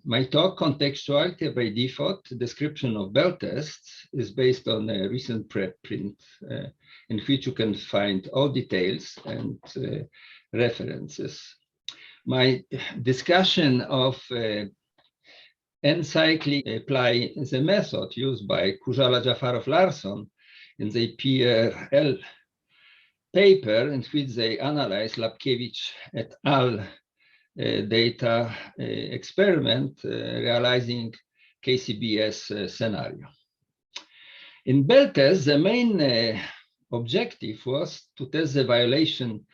My talk, Contextuality-by-Default, Description of Bell Tests, is based on a recent preprint in which you can find all details and references. My discussion of n-cyclic apply the method used by Kujala, Jafarov, Larson in the PRL paper, in which they analyze Lapkevich et al. Data experiment realizing KCBS scenario. In Bell test, the main objective was to test the violation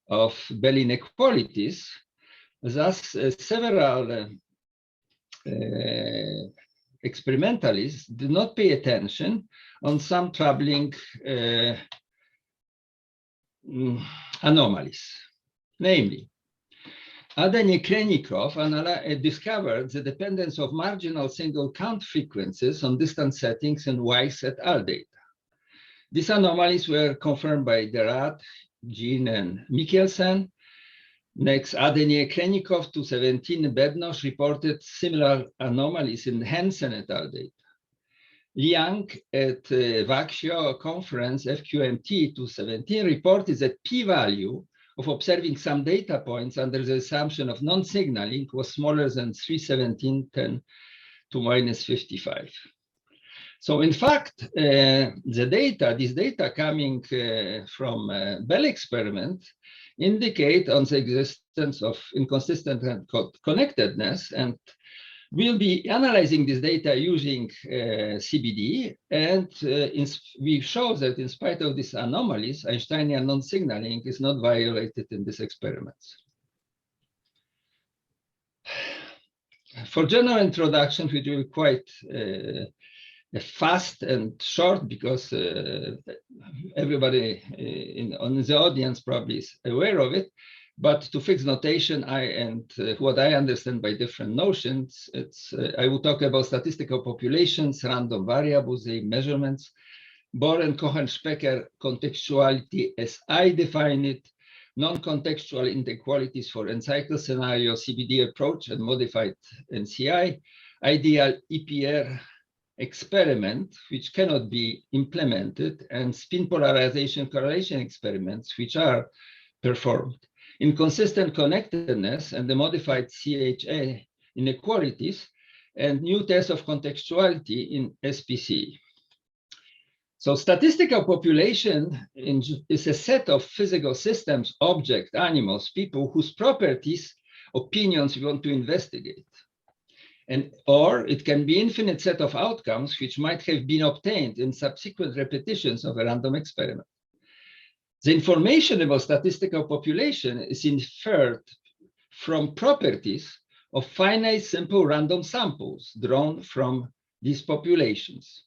of Bell inequalities. Thus, several experimentalists did not pay attention on some troubling anomalies. Namely, Adenye-Krennikov discovered the dependence of marginal single count frequencies on distance settings in Weiss et al. Data. These anomalies were confirmed by Derat, Jean, and Mikkelsen. Next, Adenye-Krennikov 2017, Bednosh reported similar anomalies in Hansen et al. Data. Liang at Vaxio conference FQMT 2017 reported that p-value of observing some data points under the assumption of non-signaling was smaller than 317 × 10⁻⁵. So in fact, these data coming from Bell experiment indicate on the existence of inconsistent connectedness, and we'll be analyzing this data using CBD, and we show that in spite of these anomalies, Einsteinian non-signaling is not violated in these experiments. For general introduction, which will be quite fast and short because everybody on the audience probably is aware of it. But to fix notation, what I understand by different notions, I will talk about statistical populations, random variables, the measurements, Bohr and Cohen-Specker contextuality as I define it, non-contextual inequalities for n-cycle scenario, CBD approach and modified NCI, ideal EPR experiment, which cannot be implemented, and spin polarization correlation experiments, which are performed. Inconsistent connectedness and the modified CHA inequalities, and new tests of contextuality in SPC. So statistical population is a set of physical systems, objects, animals, people whose properties, opinions we want to investigate. Or it can be infinite set of outcomes which might have been obtained in subsequent repetitions of a random experiment. The information about statistical population is inferred from properties of finite simple random samples drawn from these populations.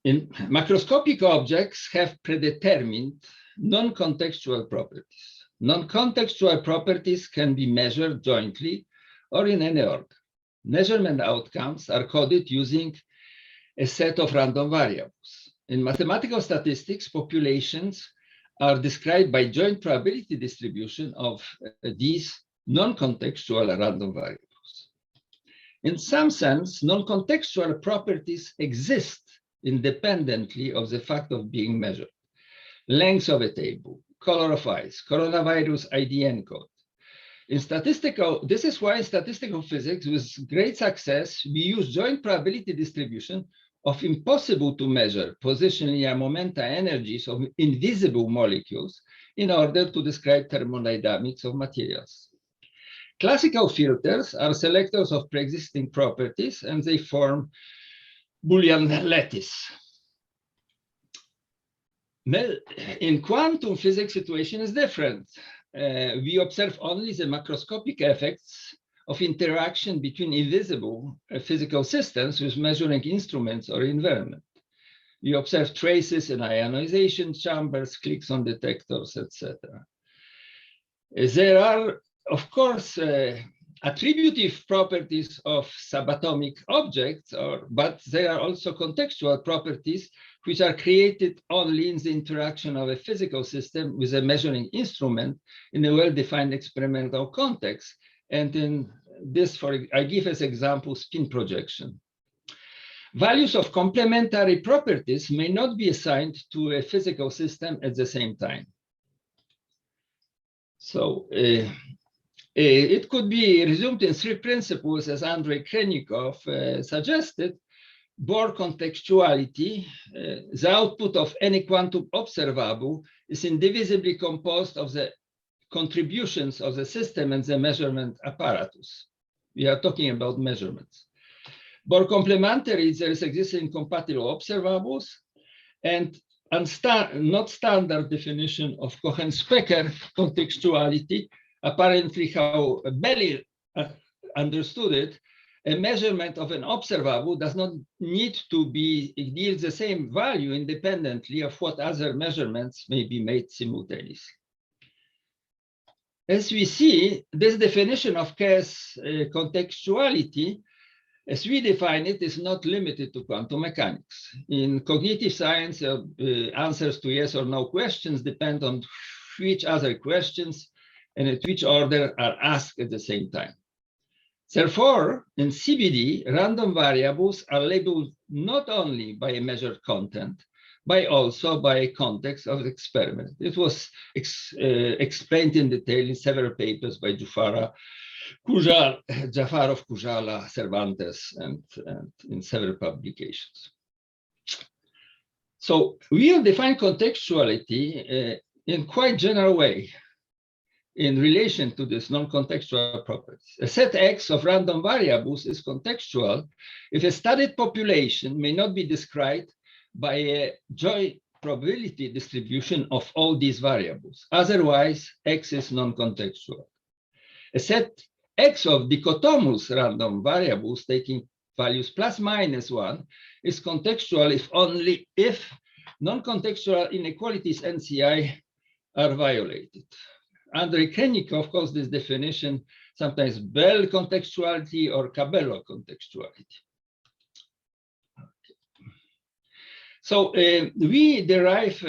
Macroscopic objects have predetermined non-contextual properties. Non-contextual properties can be measured jointly or in any order. Measurement outcomes are coded using a set of random variables. In mathematical statistics, populations are described by joint probability distribution of these non-contextual random variables. In some sense, non-contextual properties exist independently of the fact of being measured. Length of a table, color of eyes, coronavirus IDN code. This is why in statistical physics, with great success, we use joint probability distribution of impossible to measure position linear momenta energies of invisible molecules in order to describe thermodynamics of materials. Classical filters are selectors of pre-existing properties, and they form Boolean lattice. In quantum physics, situation is different. We observe only the macroscopic effects of interaction between invisible physical systems with measuring instruments or environment. We observe traces in ionization chambers, clicks on detectors, etc. There are, of course, attributive properties of subatomic objects, but there are also contextual properties which are created only in the interaction of a physical system with a measuring instrument in a well-defined experimental context, and in I give as example spin projection. Values of complementary properties may not be assigned to a physical system at the same time. So it could be resumed in three principles, as Andrei Krennikov suggested. Bohr contextuality, the output of any quantum observable is indivisibly composed of the contributions of the system and the measurement apparatus. We are talking about measurements. Bohr complementary, there exists incompatible observables, and not standard definition of Cohen-Specker contextuality, apparently how Belli understood it. A measurement of an observable does not need to yield the same value independently of what other measurements may be made simultaneously. As we see, this definition of K's contextuality, as we define it, is not limited to quantum mechanics. In cognitive science, answers to yes or no questions depend on which other questions and at which order are asked at the same time. Therefore, in CBD, random variables are labeled not only by a measured content, but also by a context of the experiment. It was explained in detail in several papers by Jafarov, Kujala, Cervantes, and in several publications. So we will define contextuality in quite general way in relation to this non-contextual properties. A set X of random variables is contextual if a studied population may not be described by a joint probability distribution of all these variables. Otherwise, X is non-contextual. A set X of dichotomous random variables taking values plus minus 1 is contextual if only if non-contextual inequalities NCI are violated. Andrei Krennikov calls this definition sometimes Bell contextuality or Cabello contextuality. Okay. So we derive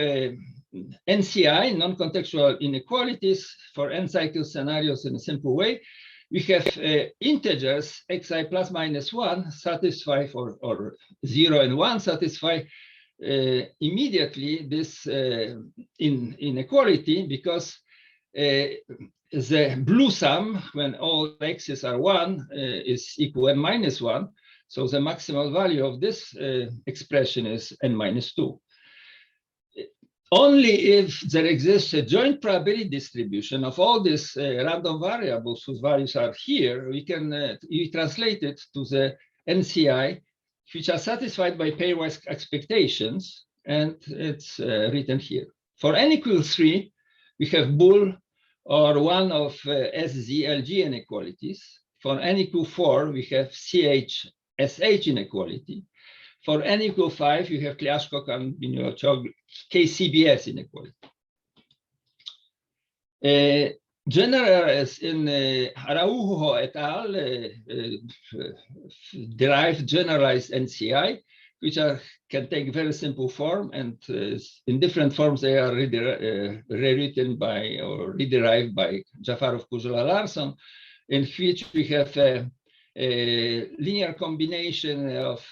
NCI, non-contextual inequalities, for n-cycle scenarios in a simple way. We have integers xi plus minus 1 satisfy or 0 and 1 satisfy immediately this inequality, because the blue sum, when all x's are 1, is equal to n minus 1. So the maximal value of this expression is n minus 2. Only if there exists a joint probability distribution of all these random variables whose values are here, we can translate it to the NCI, which are satisfied by pairwise expectations, and it's written here. For n equals 3, we have Boole or one of SZ-LG inequalities. For n equal 4, we have CH-SH inequality. For n equal 5, you have Klyashkov and KCBS inequality. General, as in Araujo et al. Derived generalized NCI, which can take very simple form, and in different forms they are rewritten by or rederived by Jafarov, Kujala, Larson, in which we have a linear combination of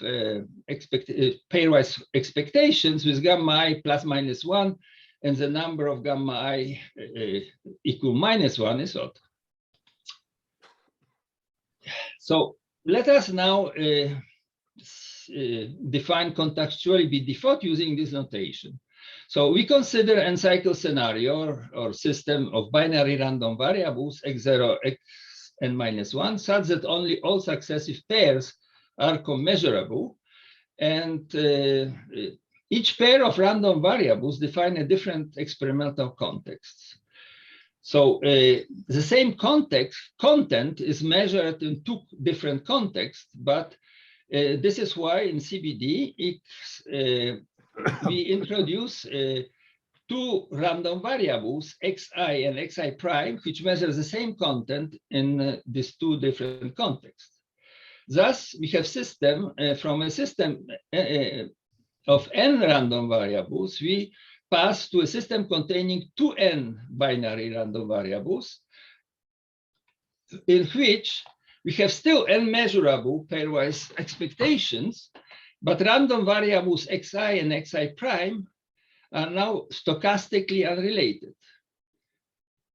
pairwise expectations with gamma I plus minus 1, and the number of gamma I equal minus 1 is odd. So let us now define contextuality-by-default using this notation. So we consider n-cycle scenario or system of binary random variables x0, xn minus 1, such that only all successive pairs are commeasurable, and each pair of random variables define a different experimental context. So the same content is measured in two different contexts, but this is why in CBD we introduce two random variables, xi and xi prime, which measure the same content in these two different contexts. Thus, we have system from a system of n random variables, we pass to a system containing 2n binary random variables, in which We have still unmeasurable pairwise expectations, but random variables xi and xi prime are now stochastically unrelated.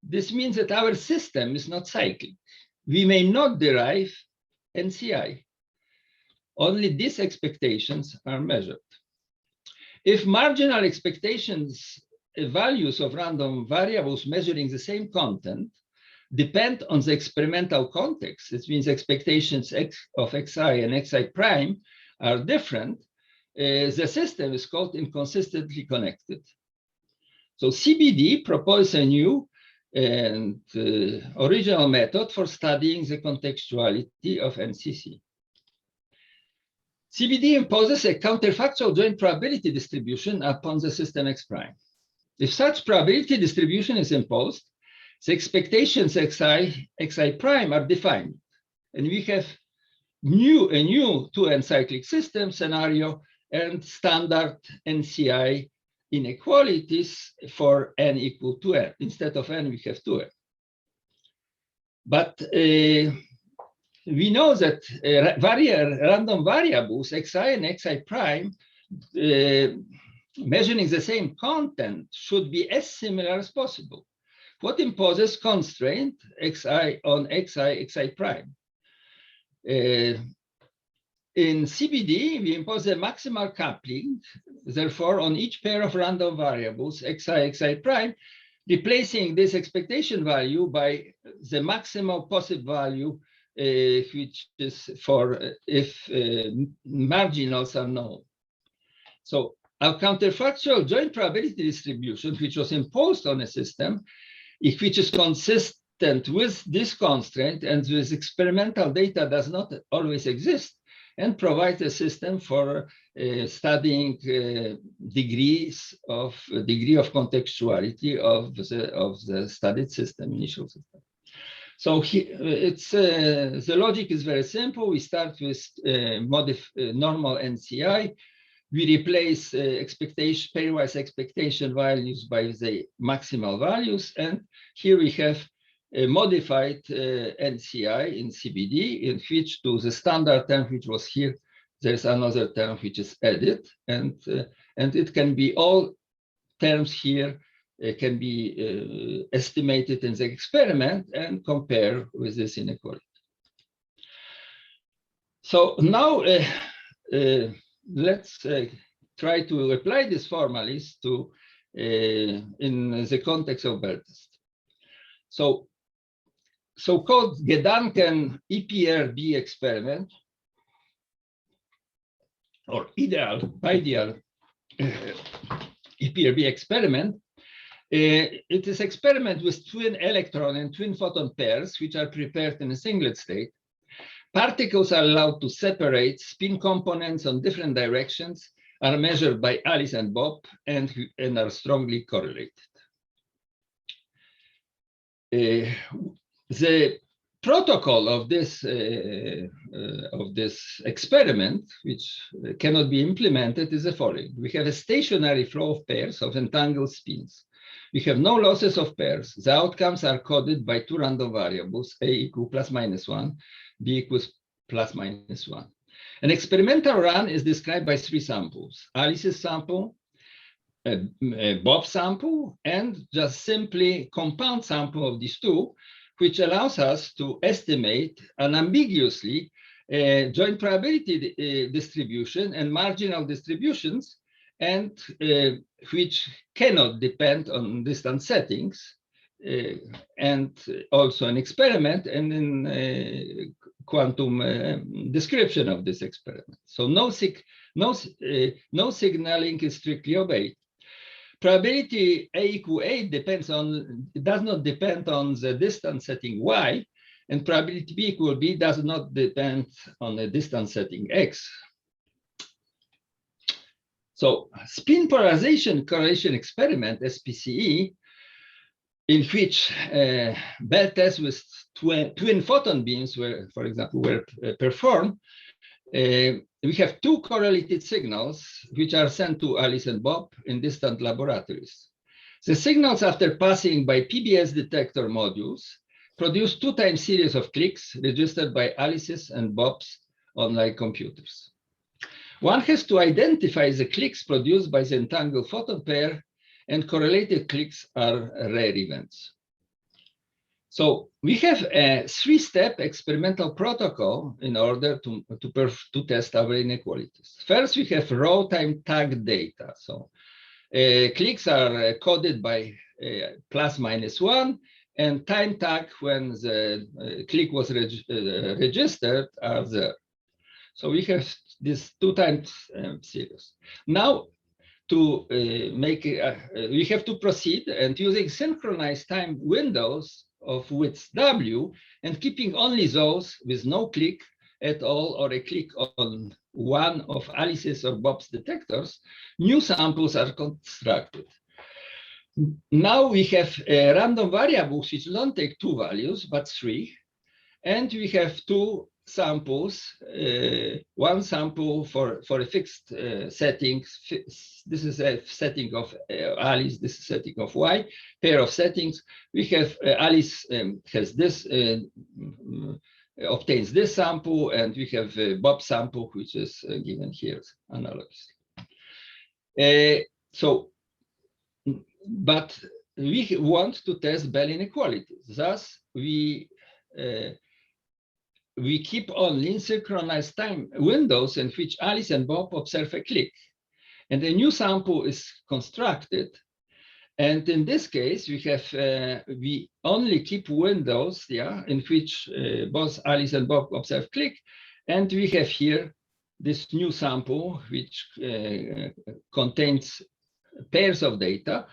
This means that our system is not cyclic. We may not derive NCI. Only these expectations are measured. If marginal expectations values of random variables measuring the same content depend on the experimental context, it means expectations of xi and xi prime are different, the system is called inconsistently connected. So CBD proposed a new and original method for studying the contextuality of NCC. CBD imposes a counterfactual joint probability distribution upon the system X prime. If such probability distribution is imposed, the expectations xi prime are defined, and we have a new two-n cyclic system scenario and standard NCI inequalities for n equal to n. Instead of n, we have 2n. But we know that random variables xi and xi prime measuring the same content should be as similar as possible. What imposes constraint xi on xi prime? In CBD, we impose a maximal coupling, therefore, on each pair of random variables, xi prime, replacing this expectation value by the maximal possible value, which is for if marginals are known. So our counterfactual joint probability distribution, which was imposed on a system, which is consistent with this constraint and with experimental data does not always exist, and provides a system for studying degree of contextuality of the studied system, initial system. So the logic is very simple. We start with normal NCI. We replace pairwise expectation values by the maximal values, and here we have a modified NCI in CBD, in which to the standard term which was here, there's another term which is added, and it can be all terms here can be estimated in the experiment and compare with this inequality. So now let's try to apply this formulas to in the context of Bell test. So so-called Gedanken EPRB experiment, or ideal EPRB experiment. It is experiment with twin electron and twin photon pairs, which are prepared in a singlet state. Particles are allowed to separate. Spin components on different directions are measured by Alice and Bob and are strongly correlated. The protocol of this experiment, which cannot be implemented, is the following. We have a stationary flow of pairs of entangled spins. We have no losses of pairs. The outcomes are coded by two random variables, A equal ±1, B equals ±1. An experimental run is described by three samples: Alice's sample, Bob's sample, and just simply compound sample of these two, which allows us to estimate unambiguously joint probability distribution and marginal distributions, and which cannot depend on distance settings, and also an experiment and in quantum description of this experiment. So no signaling is strictly obeyed. Probability A equal A does not depend on the distance setting Y, and probability B equal B does not depend on the distance setting X. So spin polarization correlation experiment, SPCE, in which Bell tests with twin photon beams were, for example, were performed, we have two correlated signals which are sent to Alice and Bob in distant laboratories. The signals, after passing by PBS detector modules, produce 2-time series of clicks registered by Alice's and Bob's online computers. One has to identify the clicks produced by the entangled photon pair, and correlated clicks are rare events. So we have a 3-step experimental protocol in order to test our inequalities. First, we have raw time tag data. So clicks are coded by ±1, and time tag when the click was registered are there. So we have this 2-time series. Now, to make it, we have to proceed and using synchronized time windows of width W and keeping only those with no click at all or a click on one of Alice's or Bob's detectors, new samples are constructed. Now we have random variables which don't take 2 values, but 3. And we have 2 samples, one sample for a fixed setting. This is a setting of Alice, this is a setting of Y, pair of settings. We have Alice has this, obtains this sample, and we have Bob sample, which is given here analogously. But we want to test Bell inequalities. Thus, we keep only synchronized time windows in which Alice and Bob observe a click. And a new sample is constructed. And in this case, we have we only keep windows, in which both Alice and Bob observe click. And we have here this new sample, which contains pairs of data,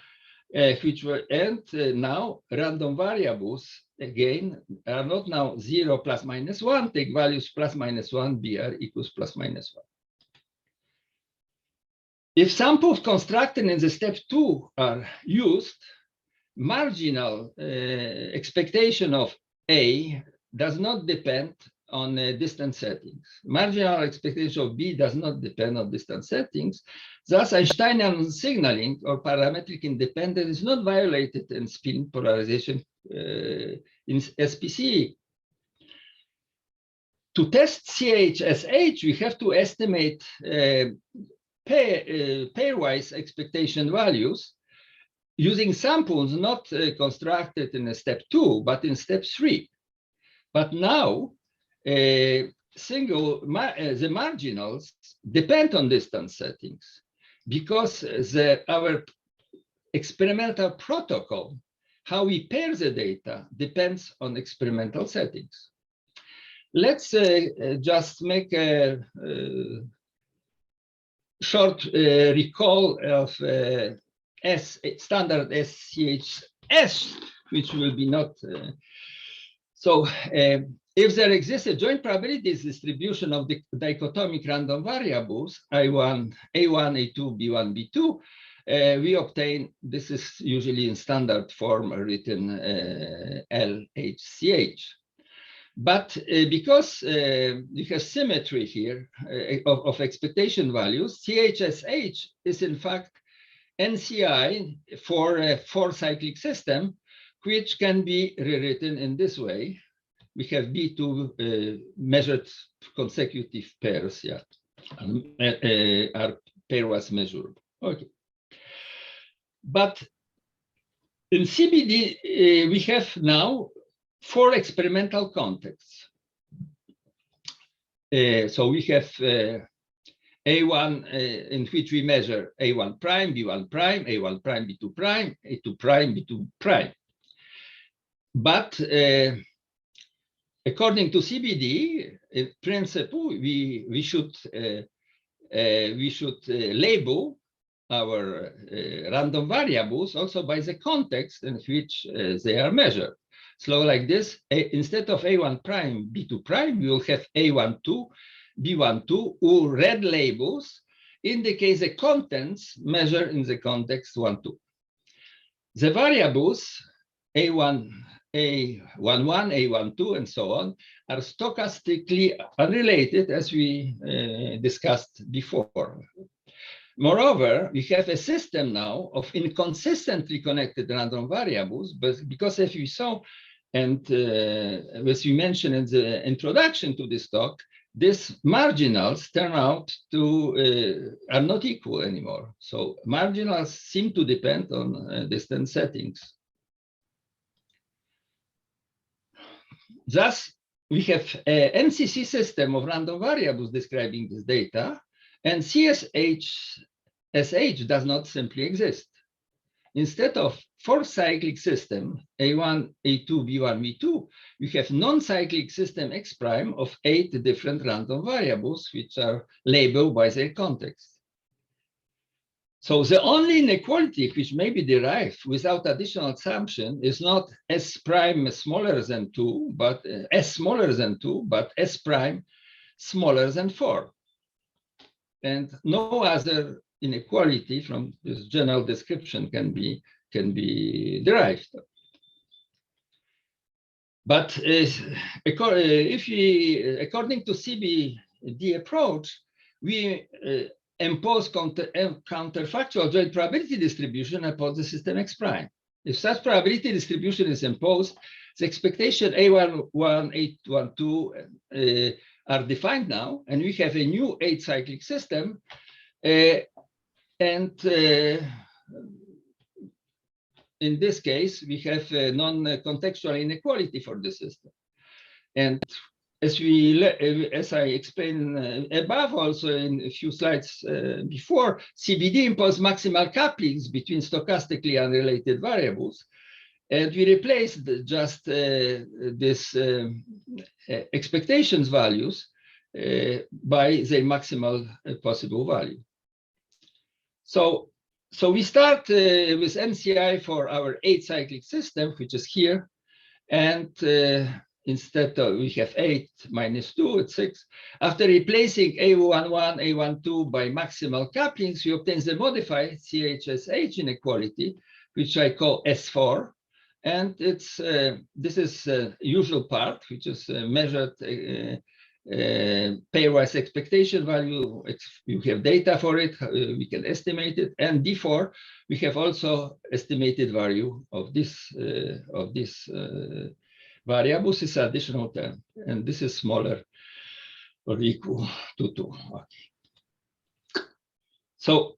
which were, and now random variables again are not now 0 ± 1, take values ±1, BR equals ±1. If samples constructed in the step 2 are used, marginal expectation of A does not depend on distance settings. Marginal expectation of B does not depend on distance settings. Thus, Einsteinian signaling or parametric independence is not violated in spin polarization in SPCE. To test CHSH, we have to estimate pairwise expectation values using samples not constructed in step 2, but in step 3. But now, the marginals depend on distance settings because our experimental protocol, how we pair the data, depends on experimental settings. Let's just make a short recall of standard SCHS, which will be not. If there exists a joint probabilities distribution of the dichotomic random variables, A1, A2, B1, B2, we obtain, this is usually in standard form written LHCH. But because we have symmetry here of expectation values, CHSH is in fact NCI for a 4-cyclic system, which can be rewritten in this way. We have B2 measured consecutive pairs, are pairwise measurable. Okay. But in CBD, we have now 4 experimental contexts. So we have A1 in which we measure A1 prime, B1 prime, A1 prime, B2 prime, A2 prime, B2 prime. But according to CBD, in principle, we should label our random variables also by the context in which they are measured. So like this, instead of A1 prime, B2 prime, we will have A12, B12, or red labels indicate the contents measured in the context 1, 2. The variables A1, A11, A12, and so on are stochastically unrelated, as we discussed before. Moreover, we have a system now of inconsistently connected random variables, but because as we saw, And as we mentioned in the introduction to this talk, these marginals turn out to are not equal anymore. So marginals seem to depend on distant settings. Thus, we have an MCC system of random variables describing this data, and CSH does not simply exist. Instead of four-cyclic system, A1, A2, B1, B2, we have non-cyclic system X prime of 8 different random variables, which are labeled by their context. So the only inequality which may be derived without additional assumption is not S prime smaller than 2, but S smaller than 2, but S prime smaller than 4. And no other inequality from this general description can be derived. But according to CBD approach, we impose counterfactual joint probability distribution upon the system X prime. If such probability distribution is imposed, the expectation A11, A12 are defined now, and we have a new 8-cyclic system. And in this case, we have a non-contextual inequality for the system. And as I explained above, also in a few slides before, CBD imposed maximal couplings between stochastically unrelated variables. And we replaced just this expectations values by their maximal possible value. So we start with MCI for our 8-cyclic system, which is here. And instead of, we have 8 minus 2, it's 6. After replacing A11, A12 by maximal couplings, we obtain the modified CHSH inequality, which I call S4. And it's this is usual part, which is measured pairwise expectation value. You have data for it, we can estimate it. And D4, we have also estimated value of this variables. This is additional term, and this is smaller or equal to 2. Okay. So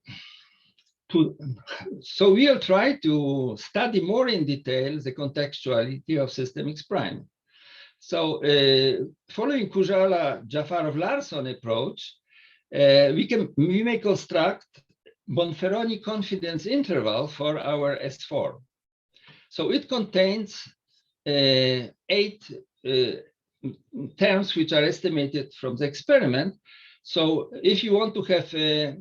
we'll try to study more in detail the contextuality of system X prime. So following Kujala, Jafarov, Larson approach, we may construct Bonferroni confidence interval for our S4. So it contains 8 terms which are estimated from the experiment. So if you want to have a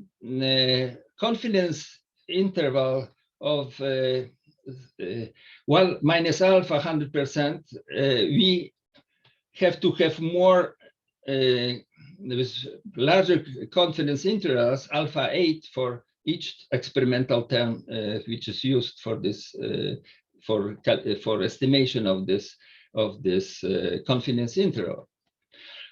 confidence interval of 1 minus alpha 100%, we have to have more with larger confidence intervals, alpha 8 for each experimental term which is used for this for estimation of this confidence interval.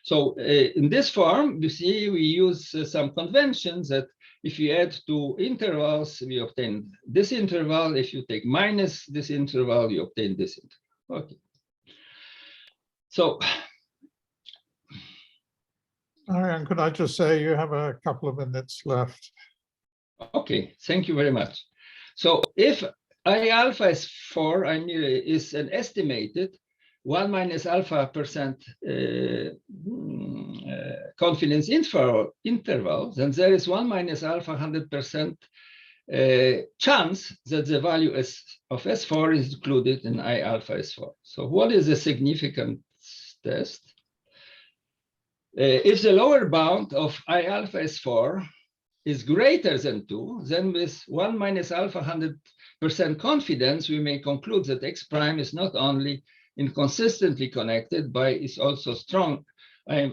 So in this form, you see we use some conventions that if you add 2 intervals, we obtain this interval. If you take minus this interval, you obtain this interval. Okay. So, Marian, could I just say you have a couple of minutes left? Okay, thank you very much. So if I alpha is 4, I mean, is an estimated 1 minus alpha percent confidence interval, then there is 1 minus alpha 100% chance that the value of S4 is included in I alpha S4. So what is the significance test? If the lower bound of I alpha S4 is greater than 2, then with 1 minus alpha 100% confidence, we may conclude that X prime is not only inconsistently connected, but is also strong. I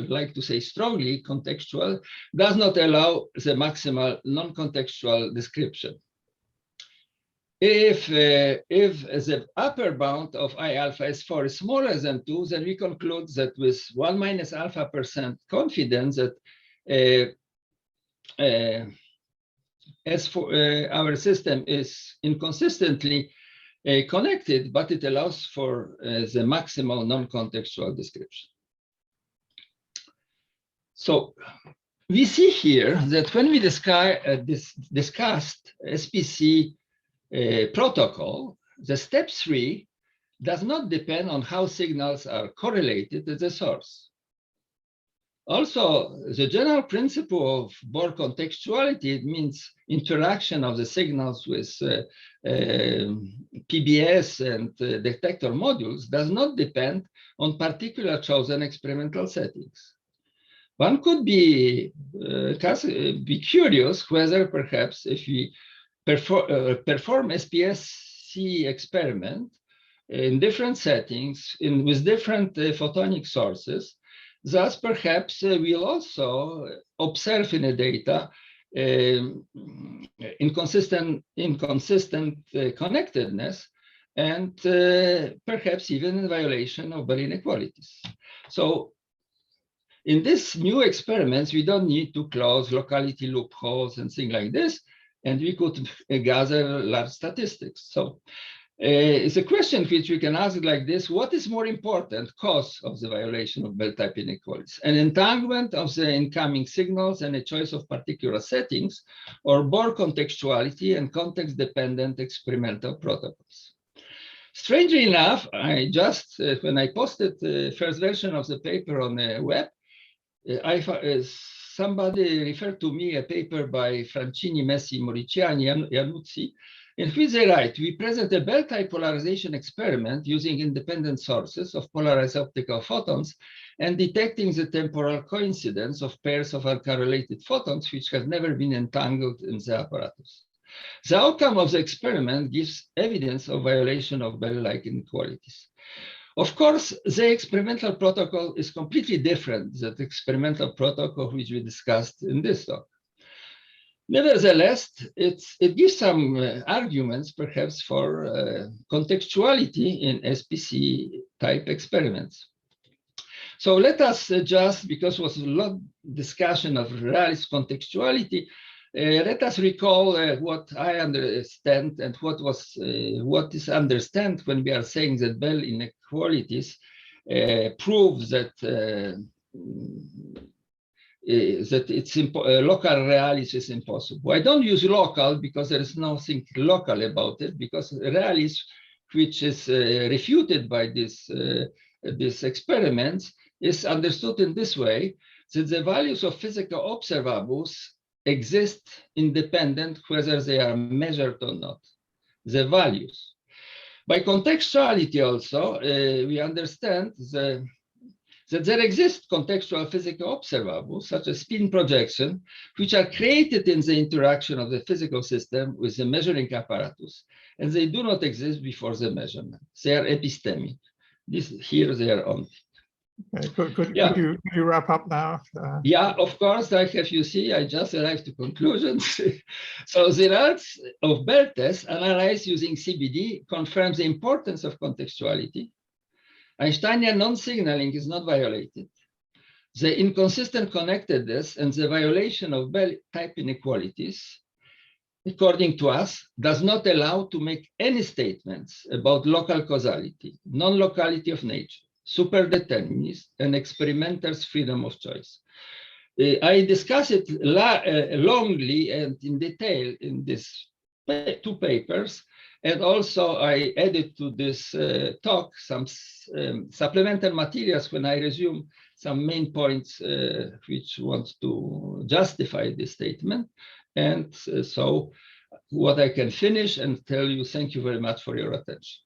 like to say strongly contextual, does not allow the maximal non-contextual description. If the upper bound of I alpha S4 is smaller than 2, then we conclude that with 1 minus alpha percent confidence that S4, our system is inconsistently connected, but it allows for the maximal non-contextual description. So we see here that when we discussed SPC protocol, the step 3 does not depend on how signals are correlated to the source. Also, the general principle of Bohr contextuality, it means interaction of the signals with PBS and detector modules, does not depend on particular chosen experimental settings. One could be curious whether perhaps if we perform SPSC experiment in different settings with different photonic sources, thus perhaps we'll also observe in the data inconsistent connectedness and perhaps even in violation of Bell inequalities. So in this new experiments, we don't need to close locality loopholes and things like this, and we could gather large statistics. So it's a question which we can ask like this: what is more important, cause of the violation of Bell type inequalities, an entanglement of the incoming signals and a choice of particular settings, or Bohr contextuality and context-dependent experimental protocols? Strangely enough, I just, when I posted the first version of the paper on the web, somebody referred to me a paper by Francini, Messi, Moriciani, Iannuzzi, in which they write, we present a Bell type polarization experiment using independent sources of polarized optical photons and detecting the temporal coincidence of pairs of uncorrelated photons which have never been entangled in the apparatus. The outcome of the experiment gives evidence of violation of Bell-like inequalities. Of course, the experimental protocol is completely different than the experimental protocol which we discussed in this talk. Nevertheless, it gives some arguments, perhaps, for contextuality in SPC type experiments. So let us just, because there was a lot of discussion of realist contextuality, let us recall what I understand and what is understood when we are saying that Bell inequalities prove that it's local reality is impossible. I don't use local because there is nothing local about it, because reality, which is refuted by this experiments, is understood in this way, that the values of physical observables exist independent whether they are measured or not, the values. By contextuality also, we understand that there exist contextual physical observables, such as spin projection, which are created in the interaction of the physical system with the measuring apparatus, and they do not exist before the measurement. They are epistemic. Here they are only. Okay, could you wrap up now? Yeah, of course, I just arrived to conclusions. So the results of Bell test analyzed using CBD confirms the importance of contextuality. Einsteinian non-signaling is not violated. The inconsistent connectedness and the violation of Bell type inequalities, according to us, does not allow to make any statements about local causality, non-locality of nature, superdeterminism, and experimental's freedom of choice. I discuss it longly and in detail in these two papers, and also I added to this talk some supplemental materials when I resume some main points which want to justify this statement. And so what I can finish and tell you, thank you very much for your attention.